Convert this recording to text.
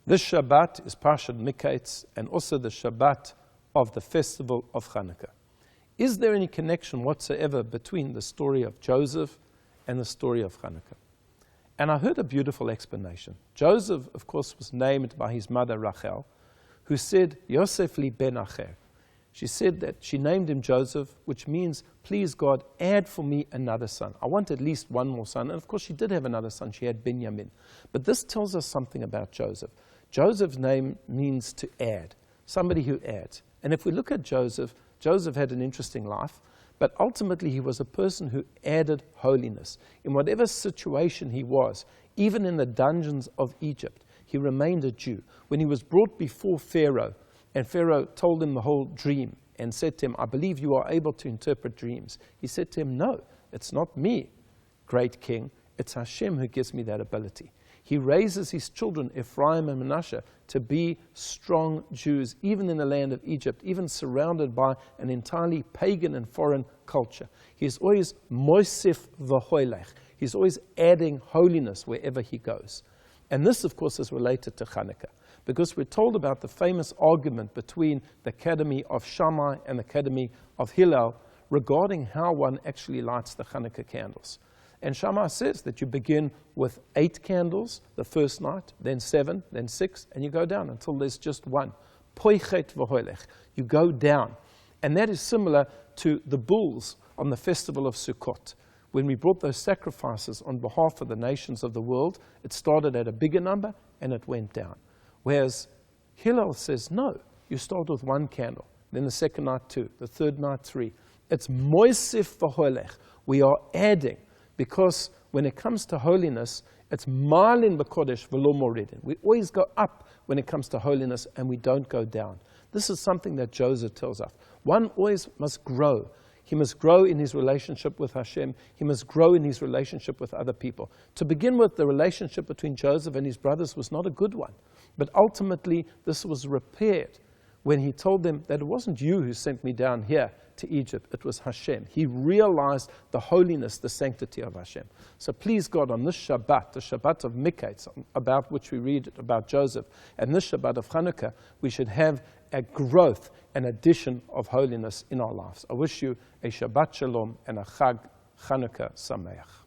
This Shabbat is Parshat Miketz and also the Shabbat of the festival of Chanukah. Is there any connection whatsoever between the story of Joseph and the story of Chanukah? And I heard a beautiful explanation. Joseph, of course, was named by his mother Rachel, who said, Yosef li ben acher. She said that she named him Joseph, which means, please God, add for me another son. I want at least one more son. And of course, she did have another son. She had Binyamin. But this tells us something about Joseph. Joseph's name means to add, somebody who adds. And if we look at Joseph, Joseph had an interesting life, but ultimately he was a person who added holiness. In whatever situation he was, even in the dungeons of Egypt, he remained a Jew. When he was brought before Pharaoh, and Pharaoh told him the whole dream and said to him, I believe you are able to interpret dreams. He said to him, no, it's not me, great king. It's Hashem who gives me that ability. He raises his children, Ephraim and Manasseh, to be strong Jews, even in the land of Egypt, even surrounded by an entirely pagan and foreign culture. He's always moisef v'hoilech. He's always adding holiness wherever he goes. And this, of course, is related to Chanukah, because we're told about the famous argument between the Academy of Shammai and the Academy of Hillel regarding how one actually lights the Chanukah candles. And Shammai says that you begin with 8 candles the first night, then 7, then 6, and you go down until there's just one. Poichet v'hoilech. You go down. And that is similar to the bulls on the festival of Sukkot. When we brought those sacrifices on behalf of the nations of the world, it started at a bigger number and it went down. Whereas Hillel says, no, you start with 1 candle, then the second night 2, the third night 3. It's moisef v'hoilech. We are adding. Because when it comes to holiness, it's malin b'kodesh v'lo moridin. We always go up when it comes to holiness, and we don't go down. This is something that Joseph tells us. One always must grow. He must grow in his relationship with Hashem. He must grow in his relationship with other people. To begin with, the relationship between Joseph and his brothers was not a good one. But ultimately, this was repaired when he told them that it wasn't you who sent me down here to Egypt, it was Hashem. He realized the holiness, the sanctity of Hashem. So please God, on this Shabbat, the Shabbat of Miketz, about which we read about Joseph, and this Shabbat of Chanukah, we should have a growth, an addition of holiness in our lives. I wish you a Shabbat Shalom and a Chag Chanukah Sameach.